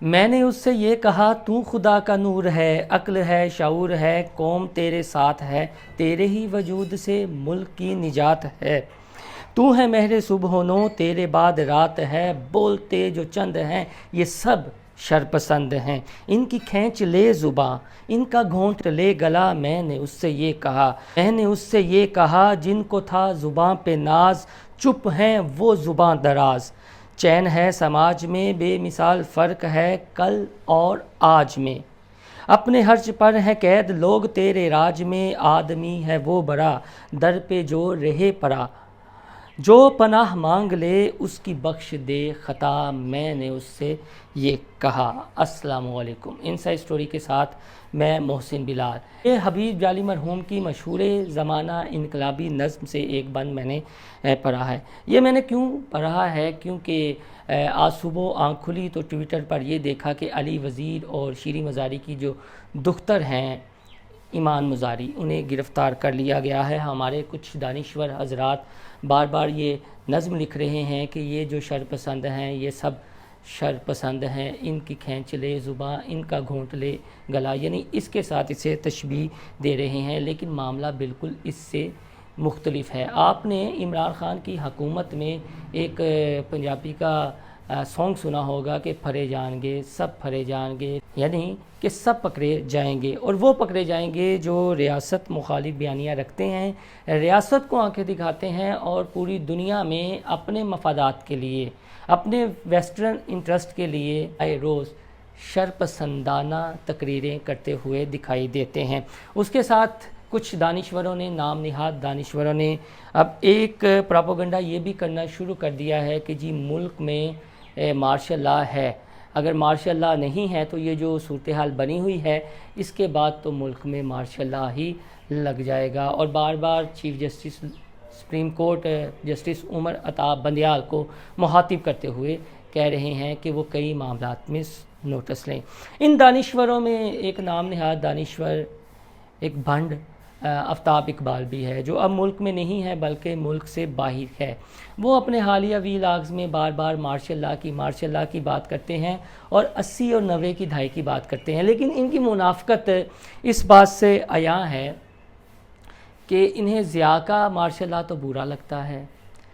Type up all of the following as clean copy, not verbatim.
میں نے اس سے یہ کہا تو خدا کا نور ہے، عقل ہے، شعور ہے، قوم تیرے ساتھ ہے، تیرے ہی وجود سے ملک کی نجات ہے، تو ہے مہر صبح و نو، تیرے بعد رات ہے، بولتے جو چند ہیں یہ سب شرپسند ہیں، ان کی کھینچ لے زباں، ان کا گھونٹ لے گلا۔ میں نے اس سے یہ کہا جن کو تھا زباں پہ ناز، چپ ہیں وہ زباں دراز، چین ہے سماج میں بے مثال فرق ہے کل اور آج میں، اپنے حرج پر ہے قید لوگ تیرے راج میں، آدمی ہے وہ بڑا در پہ جو رہے پڑا، جو پناہ مانگ لے اس کی بخش دے خطا۔ میں نے اس سے یہ کہا۔ السلام علیکم۔ انسائیڈ سٹوری کے ساتھ میں محسن بلال۔ یہ حبیب جالی مرحوم کی مشہور زمانہ انقلابی نظم سے ایک بند میں نے پڑھا ہے۔ یہ میں نے کیوں پڑھا ہے؟ کیونکہ آج صبح آنکھ کھلی تو ٹویٹر پر یہ دیکھا کہ علی وزیر اور شیریں مزاری کی جو دختر ہیں ایمان مزاری، انہیں گرفتار کر لیا گیا ہے۔ ہمارے کچھ دانشور حضرات بار بار یہ نظم لکھ رہے ہیں کہ یہ جو شرپسند ہیں یہ سب شرپسند ہیں، ان کی کھینچ لے زباں، ان کا گھونٹ لے گلا، یعنی اس کے ساتھ اسے تشبیہ دے رہے ہیں، لیکن معاملہ بالکل اس سے مختلف ہے۔ آپ نے عمران خان کی حکومت میں ایک پنجابی کا سانگ سنا ہوگا کہ پھڑے جائیں گے سب پھڑے جائیں گے، یعنی کہ سب پکڑے جائیں گے، اور وہ پکڑے جائیں گے جو ریاست مخالف بیانیہ رکھتے ہیں، ریاست کو آنکھیں دکھاتے ہیں اور پوری دنیا میں اپنے مفادات کے لیے، اپنے ویسٹرن انٹرسٹ کے لیے آئے روز شرپسندانہ تقریریں کرتے ہوئے دکھائی دیتے ہیں۔ اس کے ساتھ کچھ دانشوروں نے، نام نہاد دانشوروں نے اب ایک پراپوگنڈا یہ بھی کرنا شروع کر دیا ہے کہ جی ملک میں مارشل لاء ہے، اگر مارشل لاء نہیں ہے تو یہ جو صورتحال بنی ہوئی ہے اس کے بعد تو ملک میں مارشل لاء ہی لگ جائے گا، اور بار بار chief justice supreme court justice Umar Ata Bandial کو مخاطب کرتے ہوئے کہہ رہے ہیں کہ وہ کئی معاملات میں نوٹس لیں۔ ان دانشوروں میں ایک نام نہاد دانشور، ایک بھنڈ آفتاب اقبال بھی ہے، جو اب ملک میں نہیں ہے بلکہ ملک سے باہر ہے۔ وہ اپنے حالیہ ویلاگز میں بار بار مارشل لاء کی بات کرتے ہیں اور 80 اور 90 کی دہائی کی بات کرتے ہیں، لیکن ان کی منافقت اس بات سے عیاں ہے کہ انہیں ضیاء کا مارشل لاء تو برا لگتا ہے،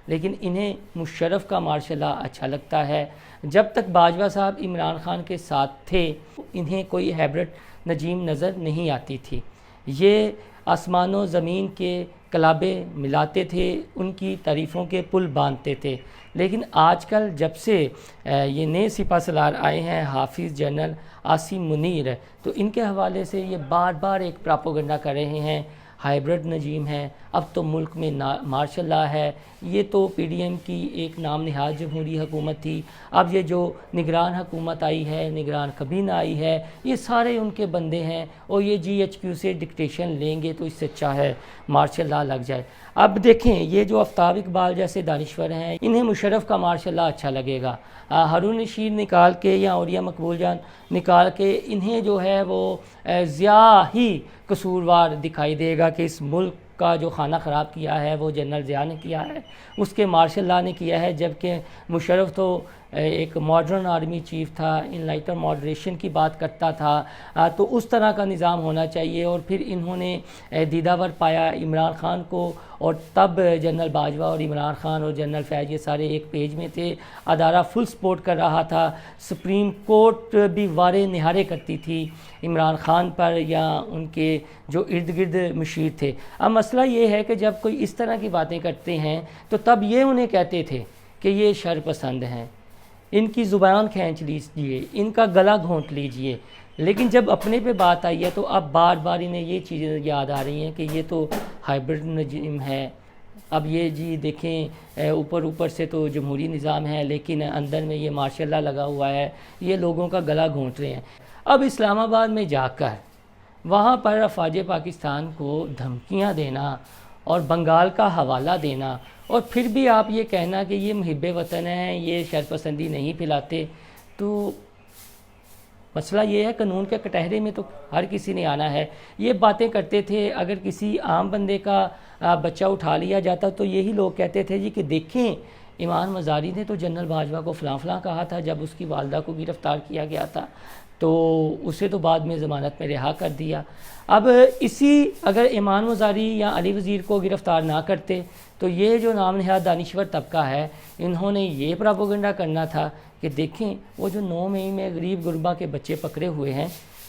لیکن انہیں مشرف کا مارشل لاء اچھا لگتا ہے۔ جب تک باجوہ صاحب عمران خان کے ساتھ تھے انہیں کوئی ہیبرٹ نجیم نظر نہیں آتی تھی، یہ آسمان و زمین کے کلابے ملاتے تھے، ان کی تعریفوں کے پل باندھتے تھے، لیکن آج کل جب سے یہ نئے سپہ سالار آئے ہیں حافظ جنرل عاصم منیر، تو ان کے حوالے سے یہ بار بار ایک پراپوگنڈا کر رہے ہیں، ہائیبرڈ نجیم ہے، اب تو ملک میں مارشل لاء ہے، یہ تو پی ڈی ایم کی ایک نام نہاد جمہوری حکومت تھی، اب یہ جو نگران حکومت آئی ہے، نگران کابینہ آئی ہے، یہ سارے ان کے بندے ہیں، اور یہ جی ایچ کیو سے ڈکٹیشن لیں گے تو اس سے اچھا ہے مارشل لاء لگ جائے۔ اب دیکھیں یہ جو آفتاب اقبال جیسے دانشور ہیں انہیں مشرف کا مارشل لاء اچھا لگے گا، ہارون رشید نکال کے یا عوریہ مقبول جان نکال کے انہیں جو ہے وہ ضیاء ہی قصوروار دکھائی دے گا کہ اس ملک کا جو خانہ خراب کیا ہے وہ جنرل ضیاء نے کیا ہے، اس کے مارشل لاء نے کیا ہے، جبکہ مشرف تو ایک ماڈرن آرمی چیف تھا، انلائٹر ماڈریشن کی بات کرتا تھا، تو اس طرح کا نظام ہونا چاہیے۔ اور پھر انہوں نے دیداور پایا عمران خان کو، اور تب جنرل باجوہ اور عمران خان اور جنرل فیض یہ سارے ایک پیج میں تھے، ادارہ فل سپورٹ کر رہا تھا، سپریم کورٹ بھی وارے نہارے کرتی تھی عمران خان پر یا ان کے جو ارد گرد مشیر تھے۔ اب مسئلہ یہ ہے کہ جب کوئی اس طرح کی باتیں کرتے ہیں تو تب یہ انہیں کہتے تھے کہ یہ شرپسند ہیں، ان کی زبان کھینچ لیجئے، ان کا گلا گھونٹ لیجئے، لیکن جب اپنے پہ بات آئی ہے تو اب بار بار انہیں یہ چیزیں یاد آ رہی ہیں کہ یہ تو ہائیبرڈ نظام ہے، اب یہ جی دیکھیں اوپر سے تو جمہوری نظام ہے لیکن اندر میں یہ مارشل لاء لگا ہوا ہے، یہ لوگوں کا گلا گھونٹ رہے ہیں۔ اب اسلام آباد میں جا کر وہاں پر افواج پاکستان کو دھمکیاں دینا اور بنگال کا حوالہ دینا، اور پھر بھی آپ یہ کہنا کہ یہ محب وطن ہیں، یہ شرپسندی نہیں پھیلاتے، تو مسئلہ یہ ہے قانون کے کٹہرے میں تو ہر کسی نے آنا ہے۔ یہ باتیں کرتے تھے، اگر کسی عام بندے کا بچہ اٹھا لیا جاتا تو یہی لوگ کہتے تھے جی کہ دیکھیں ایمان مزاری نے تو جنرل باجوہ کو فلاں فلاں کہا تھا جب اس کی والدہ کو گرفتار کیا گیا تھا، تو اسے تو بعد میں ضمانت میں رہا کر دیا۔ اب اگر ایمان مزاری یا علی وزیر کو گرفتار نہ کرتے تو یہ جو نام نہاد دانشور طبقہ ہے، انہوں نے یہ پراپوگنڈا کرنا تھا کہ دیکھیں وہ جو 9 مئی میں غریب غربا کے بچے پکڑے ہوئے ہیں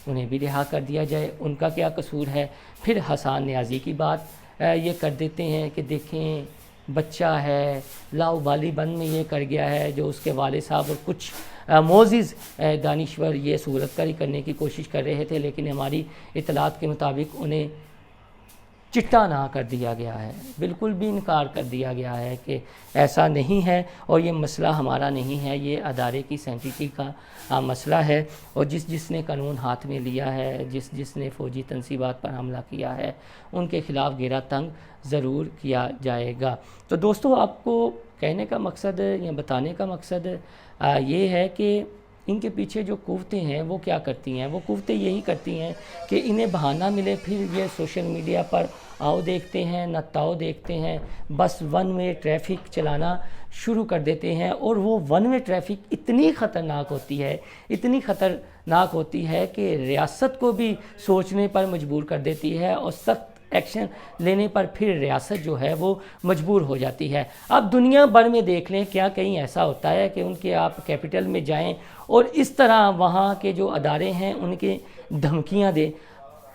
انہیں بھی رہا کر دیا جائے، ان کا کیا قصور ہے۔ پھر حسان نیازی کی بات یہ کر دیتے ہیں کہ دیکھیں بچہ ہے لاؤبالی بند میں یہ کر گیا ہے، جو اس کے والد صاحب اور کچھ معزز دانشور یہ صورت کاری کرنے کی کوشش کر رہے تھے، لیکن ہماری اطلاعات کے مطابق انہیں چٹا نہ کر دیا گیا ہے، بالکل بھی انکار کر دیا گیا ہے کہ ایسا نہیں ہے اور یہ مسئلہ ہمارا نہیں ہے، یہ ادارے کی سینٹیٹی کا مسئلہ ہے، اور جس نے قانون ہاتھ میں لیا ہے، جس نے فوجی تنصیبات پر حملہ کیا ہے، ان کے خلاف گھیرا تنگ ضرور کیا جائے گا۔ تو دوستو آپ کو کہنے کا مقصد یا بتانے کا مقصد یہ ہے کہ ان کے پیچھے جو قوتیں ہیں وہ کیا کرتی ہیں، وہ قوتیں یہی کرتی ہیں کہ انہیں بہانہ ملے پھر یہ سوشل میڈیا پر آؤ دیکھتے ہیں نہ تاؤ دیکھتے ہیں، بس ون وے ٹریفک چلانا شروع کر دیتے ہیں، اور وہ ون وے ٹریفک اتنی خطرناک ہوتی ہے کہ ریاست کو بھی سوچنے پر مجبور کر دیتی ہے، اور سخت ایکشن لینے پر پھر ریاست جو ہے وہ مجبور ہو جاتی ہے۔ اب دنیا بھر میں دیکھ لیں، کیا کہیں ایسا ہوتا ہے کہ ان کے آپ کیپٹل میں جائیں اور اس طرح وہاں کے جو ادارے ہیں ان کے دھمکیاں دیں۔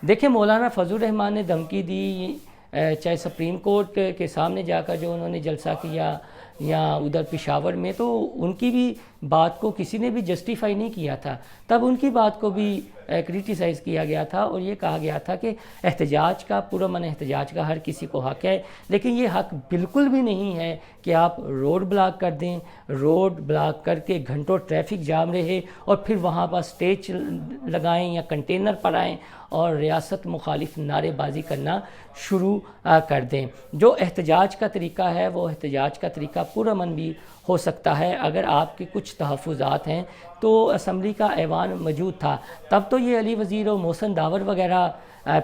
دیکھیں مولانا فضل الرحمان نے دھمکی دی، چاہے سپریم کورٹ کے سامنے جا کر جو انہوں نے جلسہ کیا یا ادھر پشاور میں، تو ان کی بھی بات کو کسی نے بھی جسٹیفائی نہیں کیا تھا، تب ان کی بات کو بھی کریٹیسائز کیا گیا تھا اور یہ کہا گیا تھا کہ احتجاج کا پرامن احتجاج کا ہر کسی کو حق ہے، لیکن یہ حق بالکل بھی نہیں ہے کہ آپ روڈ بلاک کر دیں، روڈ بلاک کر کے گھنٹوں ٹریفک جام رہے اور پھر وہاں پر سٹیج لگائیں یا کنٹینر پر آئیں اور ریاست مخالف نعرے بازی کرنا شروع کر دیں۔ جو احتجاج کا طریقہ ہے وہ احتجاج کا طریقہ پرامن بھی ہو سکتا ہے، اگر آپ کے کچھ تحفظات ہیں تو اسمبلی کا ایوان موجود تھا، تب تو یہ علی وزیر اور محسن داور وغیرہ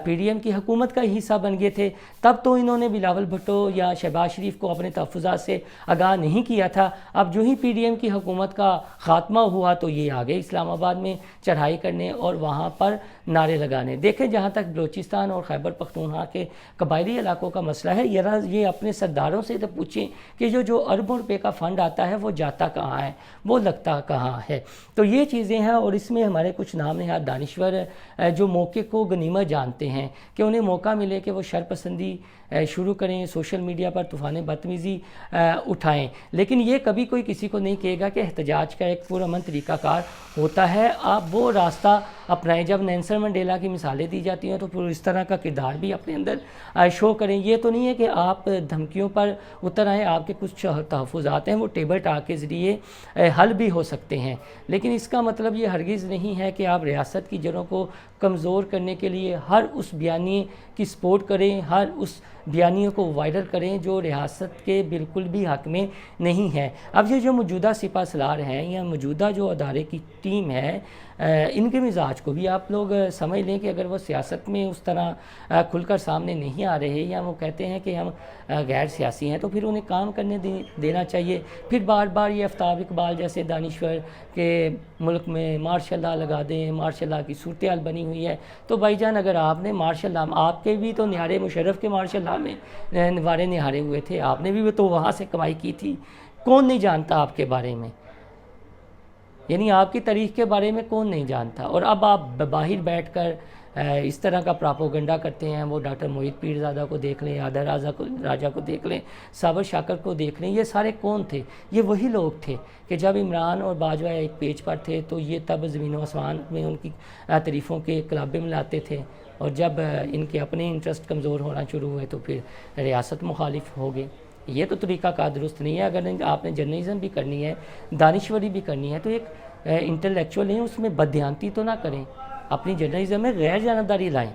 پی ڈی ایم کی حکومت کا حصہ بن گئے تھے، تب تو انہوں نے بلاول بھٹو یا شہباز شریف کو اپنے تحفظات سے آگاہ نہیں کیا تھا۔ اب جو ہی پی ڈی ایم کی حکومت کا خاتمہ ہوا تو یہ آگے اسلام آباد میں چڑھائی کرنے اور وہاں پر نعرے لگانے۔ دیکھیں جہاں تک بلوچستان اور خیبر پختونخوا کے قبائلی علاقوں کا مسئلہ ہے، یہ اپنے سرداروں سے تو پوچھیں کہ جو اربوں روپے کا فنڈ آتا ہے وہ جاتا کہاں ہے، وہ لگتا کہاں ہے۔ تو یہ چیزیں ہیں، اور اس میں ہمارے کچھ نام نہاد دانشور جو موقع کو غنیمت جانتے ہیں کہ انہیں موقع ملے کہ وہ شرپسندی شروع کریں، سوشل میڈیا پر طوفان بدتمیزی اٹھائیں، لیکن یہ کبھی کوئی کسی کو نہیں کہے گا کہ احتجاج کا ایک پرامن طریقہ کار ہوتا ہے۔ آپ وہ راستہ اپنائیں، جب نیلسن منڈیلا کی مثالیں دی جاتی ہیں تو پھر اس طرح کا کردار بھی اپنے اندر شو کریں۔ یہ تو نہیں ہے کہ آپ دھمکیوں پر اتر آئیں، آپ کے کچھ تحفظات ہیں وہ ٹیبل ٹاک کے ذریعے حل بھی ہو سکتے ہیں، لیکن اس کا مطلب یہ ہرگز نہیں ہے کہ آپ ریاست کی جڑوں کو کمزور کرنے کے لیے ہر اس بیانیے کی سپورٹ کریں، ہر اس بیانیوں کو وائرل کریں جو ریاست کے بالکل بھی حق میں نہیں ہے۔ اب یہ جو موجودہ سپہ سالار ہیں یا موجودہ جو ادارے کی ٹیم ہے، ان کے مزاج کو بھی آپ لوگ سمجھ لیں کہ اگر وہ سیاست میں اس طرح کھل کر سامنے نہیں آ رہے یا وہ کہتے ہیں کہ ہم غیر سیاسی ہیں، تو پھر انہیں کام کرنے دینا چاہیے۔ پھر بار بار یہ آفتاب اقبال جیسے دانشور کے ملک میں مارشل لا لگا دیں، مارشل لا کی صورتحال بنی ہوئی ہے، تو بھائی جان اگر آپ نے مارشل لا، آپ کے بھی تو نہارے مشرف کے مارشل لا میں نوارے نہارے ہوئے تھے، آپ نے بھی تو وہاں سے کمائی کی تھی، کون نہیں جانتا آپ کے بارے میں؟ یعنی آپ کی تاریخ کے بارے میں کون نہیں جانتا؟ اور اب آپ باہر بیٹھ کر اس طرح کا پراپوگنڈا کرتے ہیں۔ وہ ڈاکٹر موہت پیرزادہ کو دیکھ لیں، آدھا راجہ کو دیکھ لیں، صابر شاکر کو دیکھ لیں، یہ سارے کون تھے؟ یہ وہی لوگ تھے کہ جب عمران اور باجوہ ایک پیج پر تھے تو یہ تب زمین و آسمان میں ان کی تعریفوں کے کلابے ملاتے تھے، اور جب ان کے اپنے انٹرسٹ کمزور ہونا شروع ہوئے تو پھر ریاست مخالف ہو گئے۔ یہ تو طریقہ کار درست نہیں ہے۔ اگر آپ نے جرنلزم بھی کرنی ہے، دانشوری بھی کرنی ہے، تو ایک انٹلیکچوئل ہیں، اس میں بددھیانتی تو نہ کریں، اپنی جرنلزم میں غیر جانبداری لائیں،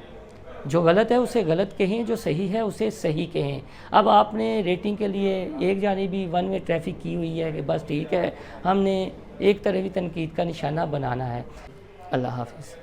جو غلط ہے اسے غلط کہیں، جو صحیح ہے اسے صحیح کہیں۔ اب آپ نے ریٹنگ کے لیے ایک جانبی ون وے ٹریفک کی ہوئی ہے کہ بس ٹھیک ہے، ہم نے ایک طرفی تنقید کا نشانہ بنانا ہے۔ اللہ حافظ۔